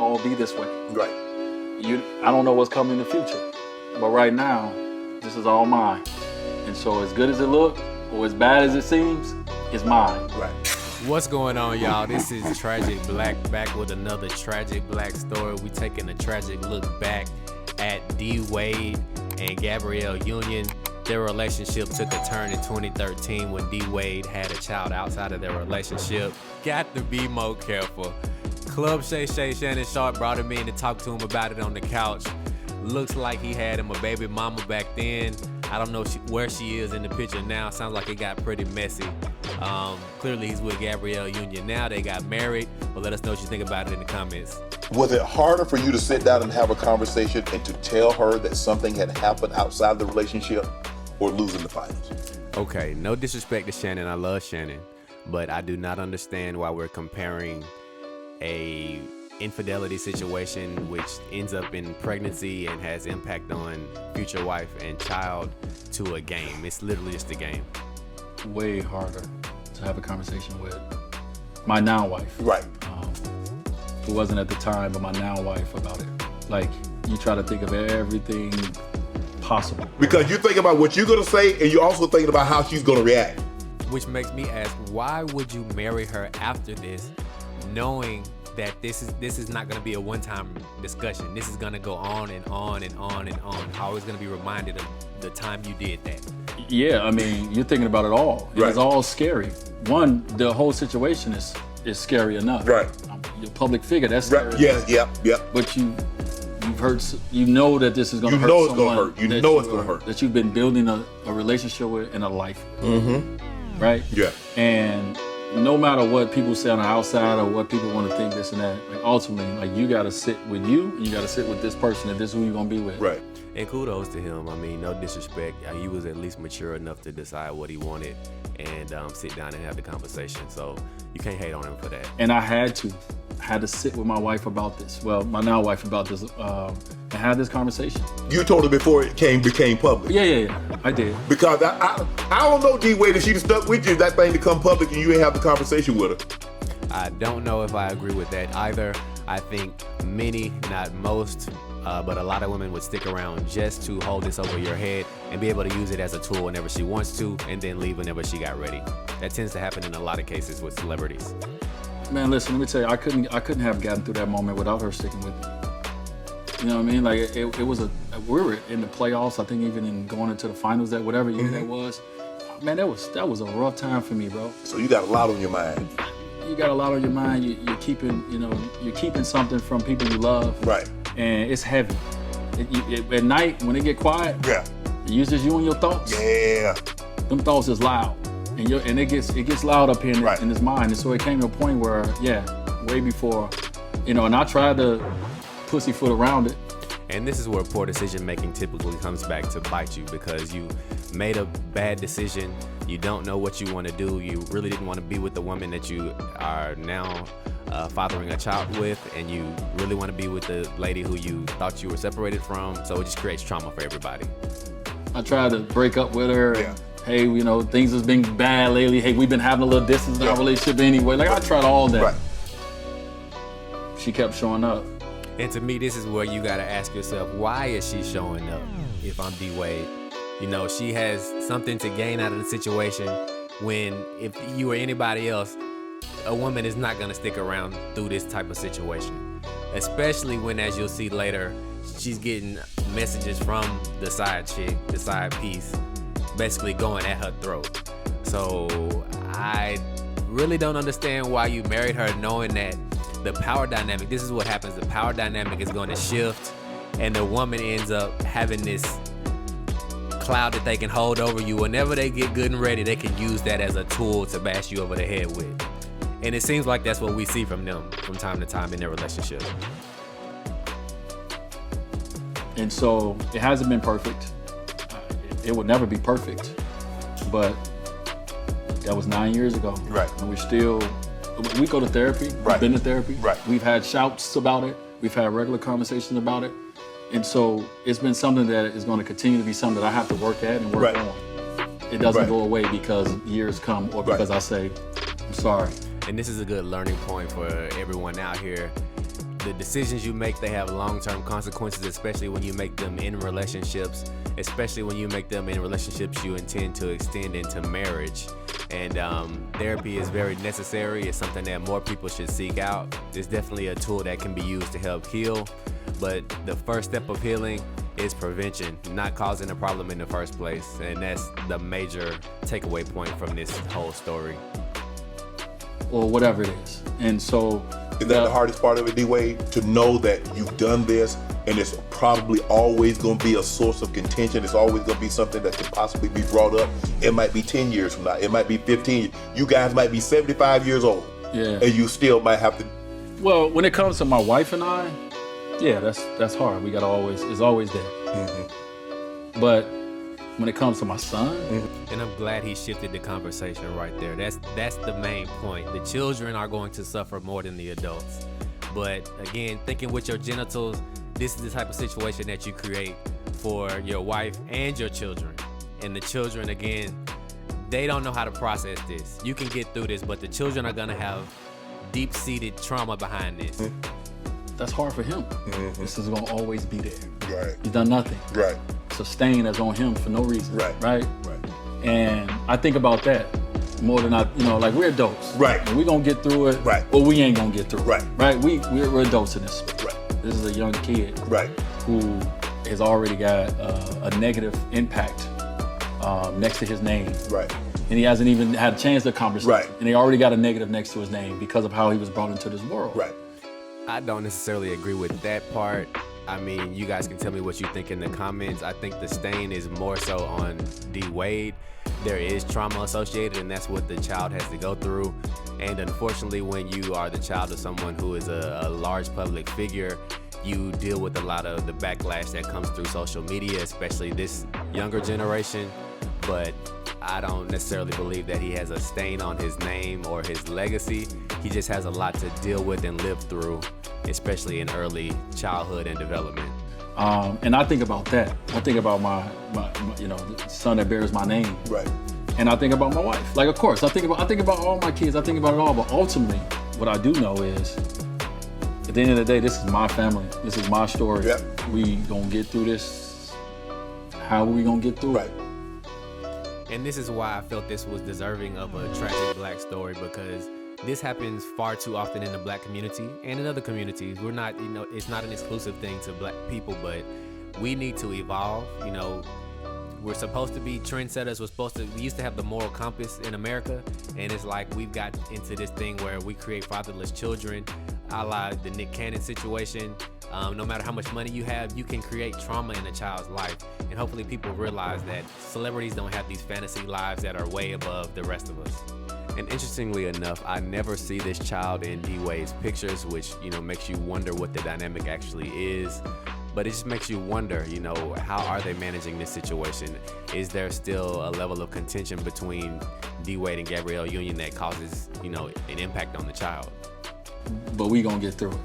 all be this way. Right. I don't know what's coming in the future, but right now, this is all mine. And so as good as it looks, or as bad as it seems, it's mine. Right. What's going on, y'all? This is Tragic Black, back with another Tragic Black story. We taking a tragic look back at Dwayne Wade and Gabrielle Union. Their relationship took a turn in 2013 when Dwayne Wade had a child outside of their relationship. Got to be more careful. Club Shay Shannon Sharp brought him in to talk to him about it on the couch. Looks like he had him a baby mama back then. I don't know where she is in the picture now. Sounds like it got pretty messy. Clearly he's with Gabrielle Union now. They got married. But let us know what you think about it in the comments. Was it harder for you to sit down and have a conversation and to tell her that something had happened outside the relationship, or losing the finals? Okay, no disrespect to Shannon. I love Shannon. But I do not understand why we're comparing a infidelity situation which ends up in pregnancy and has impact on future wife and child to a game. It's literally just a game. Way harder to have a conversation with my now wife. Right. Who wasn't at the time, but my now wife about it. Like, you try to think of everything possible. Because you're thinking about what you're going to say, and you're also thinking about how she's going to react. Which makes me ask, why would you marry her after this, knowing that this is not going to be a one-time discussion? This is going to go on and on and on and on. Always going to be reminded of the time you did that. Yeah, I mean, you're thinking about it all. Right. It's all scary. One, the whole situation is scary enough. Right. You're a public figure, that's scary. Right. Yeah. But you've heard, you know that this is going to hurt You know it's someone. going to hurt. You know it's going to hurt. That you've been building a relationship with and a life with. Mm-hmm. Right? Yeah. And no matter what people say on the outside or what people want to think, this and that, like ultimately, like you got to sit with you, and you got to sit with this person, and this is who you're going to be with. Right. And kudos to him. I mean, no disrespect. He was at least mature enough to decide what he wanted and sit down and have the conversation. So you can't hate on him for that. And I had to sit with my wife about this. Well, my now wife about this, and have this conversation. You told her before it became public. Yeah, I did. Because I don't know, D Wade, if she'd have stuck with you, that thing to come public and you ain't have the conversation with her. I don't know if I agree with that either. I think many, not most, but a lot of women would stick around just to hold this over your head and be able to use it as a tool whenever she wants to, and then leave whenever she got ready. That tends to happen in a lot of cases with celebrities. Man, listen, let me tell you, I couldn't have gotten through that moment without her sticking with me. You know what I mean? Like it was we were in the playoffs. I think even in going into the finals, that whatever year that was, man, that was a rough time for me, bro. So you got a lot on your mind. You got a lot on your mind. You're keeping something from people you love. Right. And it's heavy. At night when it get quiet, yeah, it's just you and your thoughts. Yeah. Them thoughts is loud, and it gets loud up here in his mind. And so it came to a point where, way before, and I tried to pussyfoot around it. And this is where poor decision making typically comes back to bite you, because you made a bad decision. You don't know what you want to do. You really didn't want to be with the woman that you are now fathering a child with, and you really want to be with the lady who you thought you were separated from. So it just creates trauma for everybody. I tried to break up with her. Yeah. Hey, things has been bad lately. Hey, we've been having a little distance in our relationship anyway. Like, I tried all that. Right. She kept showing up. And to me, this is where you gotta ask yourself, why is she showing up? If I'm D Wade, she has something to gain out of the situation, when if you or anybody else, a woman is not gonna stick around through this type of situation. Especially when, as you'll see later, she's getting messages from the side chick, the side piece, basically going at her throat. So I really don't understand why you married her, knowing that the power dynamic, this is what happens, the power dynamic is going to shift, and the woman ends up having this cloud that they can hold over you. Whenever they get good and ready, they can use that as a tool to bash you over the head with. And it seems like that's what we see from them from time to time in their relationship. And so it hasn't been perfect. It will never be perfect, but that was 9 years ago. Right. And we go to therapy. Right. We've been to therapy. Right. We've had shouts about it. We've had regular conversations about it. And so it's been something that is going to continue to be something that I have to work at and work on. It doesn't go away because years come or because I say, I'm sorry. And this is a good learning point for everyone out here. the decisions you make, they have long-term consequences, especially when you make them in relationships, especially when you make them in relationships you intend to extend into marriage. And therapy is very necessary. It's something that more people should seek out. It's definitely a tool that can be used to help heal. But the first step of healing is prevention, not causing a problem in the first place. And that's the major takeaway point from this whole story. Or whatever it is. And so is that the hardest part of it, D-Wade? To know that you've done this and it's probably always going to be a source of contention. It's always going to be something that could possibly be brought up. It might be 10 years from now. It might be 15. You guys might be 75 years old. Yeah. And you still might have to. Well, when it comes to my wife and I, yeah, that's hard. We got to always, it's always there. Mm-hmm. But when it comes to my son. Mm-hmm. And I'm glad he shifted the conversation right there. That's the main point. The children are going to suffer more than the adults. But again, thinking with your genitals, this is the type of situation that you create for your wife and your children. And the children, again, they don't know how to process this. You can get through this, but the children are gonna have deep-seated trauma behind this. Mm-hmm. That's hard for him. Mm-hmm. This is gonna always be there. Right. He's done nothing. Right. It's a stain that's on him for no reason. Right. Right? Right. And I think about that more than like we're adults. Right. And we're gonna get through it. Right. Or we ain't gonna get through it. Right. Right? We're adults in this space. Right. This is a young kid. Right. Who has already got a negative impact next to his name. Right. And he hasn't even had a chance to accomplish it. Right. And he already got a negative next to his name because of how he was brought into this world. Right. I don't necessarily agree with that part. I mean, you guys can tell me what you think in the comments. I think the stain is more so on D. Wade. There is trauma associated, and that's what the child has to go through. And unfortunately, when you are the child of someone who is a large public figure, you deal with a lot of the backlash that comes through social media, especially this younger generation. But I don't necessarily believe that he has a stain on his name or his legacy. He just has a lot to deal with and live through, especially in early childhood and development. And I think about that. I think about my the son that bears my name. Right. And I think about my wife. Like, of course, I think about all my kids. I think about it all. But ultimately, what I do know is, at the end of the day, this is my family. This is my story. Yep. We gonna get through this. How are we gonna get through it? And this is why I felt this was deserving of a tragic black story, because this happens far too often in the black community and in other communities. We're not, it's not an exclusive thing to black people, but we need to evolve. We're supposed to be trendsetters. We used to have the moral compass in America, and it's like we've got into this thing where we create fatherless children, a la the Nick Cannon situation. No matter how much money you have, you can create trauma in a child's life. And hopefully people realize that celebrities don't have these fantasy lives that are way above the rest of us. And interestingly enough, I never see this child in D. Wade's pictures, which, makes you wonder what the dynamic actually is. But it just makes you wonder, how are they managing this situation? Is there still a level of contention between D. Wade and Gabrielle Union that causes, an impact on the child? But we gonna get through it.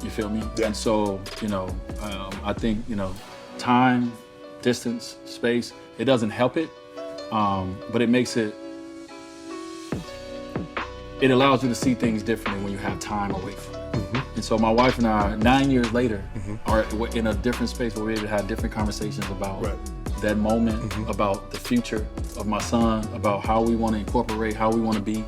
You feel me? Yeah. And so, I think, time, distance, space, it doesn't help it, but it makes it allows you to see things differently when you have time away from it. Mm-hmm. And so my wife and I, 9 years later, are in a different space where we're able to have different conversations about that moment, about the future of my son, about how we want to incorporate, how we want to be.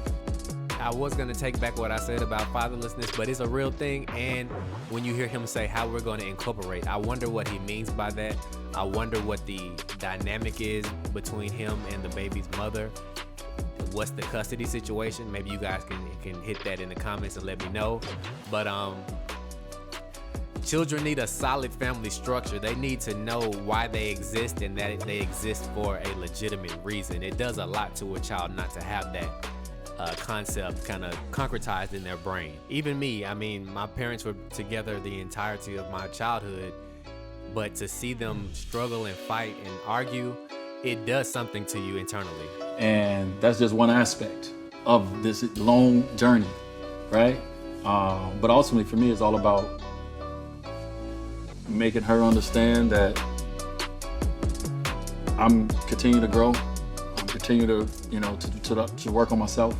I was going to take back what I said about fatherlessness, but it's a real thing. And when you hear him say how we're going to incorporate, I wonder what he means by that. I wonder what the dynamic is between him and the baby's mother. What's the custody situation? Maybe you guys can hit that in the comments and let me know. But children need a solid family structure. They need to know why they exist and that they exist for a legitimate reason. It does a lot to a child not to have that concept kind of concretized in their brain. Even me, my parents were together the entirety of my childhood, but to see them struggle and fight and argue, it does something to you internally. And that's just one aspect of this long journey, right? But ultimately for me, it's all about making her understand that I'm continuing to grow. I'm continuing to, to work on myself.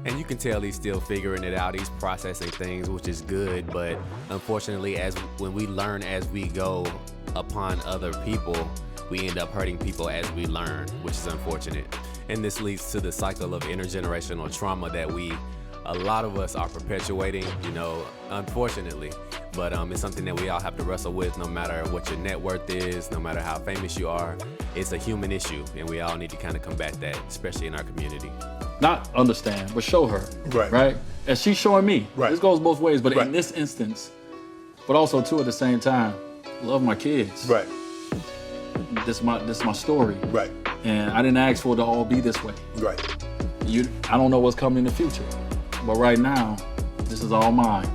And you can tell he's still figuring it out. He's processing things, which is good. But unfortunately, when we learn as we go upon other people, we end up hurting people as we learn, which is unfortunate. And this leads to the cycle of intergenerational trauma that a lot of us are perpetuating, unfortunately. But it's something that we all have to wrestle with, no matter what your net worth is, no matter how famous you are. It's a human issue, and we all need to kind of combat that, especially in our community. Not understand, but show her. Right. And she's showing me. Right. This goes both ways, but Right. in this instance, but also too at the same time, love my kids. Right. This is my story. Right. And I didn't ask for it to all be this way. Right. I don't know what's coming in the future, but right now, this is all mine.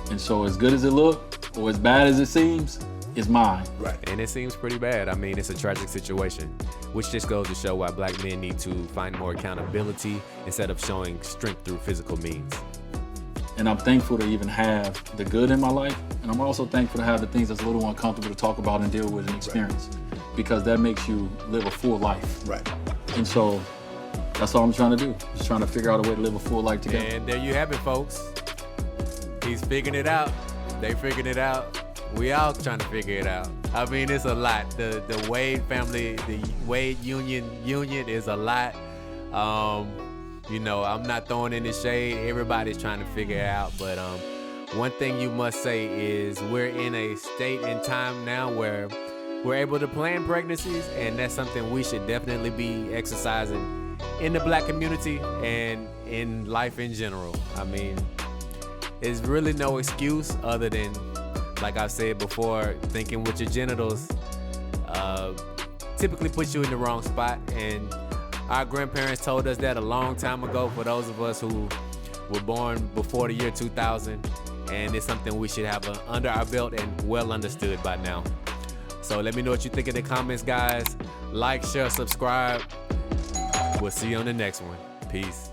And so as good as it looked, or as bad as it seems, it's mine. Right. And it seems pretty bad. I mean, it's a tragic situation, which just goes to show why black men need to find more accountability instead of showing strength through physical means. And I'm thankful to even have the good in my life. And I'm also thankful to have the things that's a little uncomfortable to talk about and deal with and experience. Because that makes you live a full life. Right. And so that's all I'm trying to do. Just trying to figure out a way to live a full life together. And there you have it, folks. He's figuring it out. They figuring it out. We all trying to figure it out. I mean, it's a lot. The Wade family, the Wade Union is a lot. I'm not throwing any shade. Everybody's trying to figure it out. But one thing you must say is we're in a state and time now where we're able to plan pregnancies, and that's something we should definitely be exercising in the black community and in life in general. I mean, there's really no excuse other than, like I said before, thinking with your genitals typically puts you in the wrong spot. And our grandparents told us that a long time ago, for those of us who were born before the year 2000. And it's something we should have under our belt and well understood by now. So let me know what you think in the comments, guys. Like, share, subscribe. We'll see you on the next one. Peace.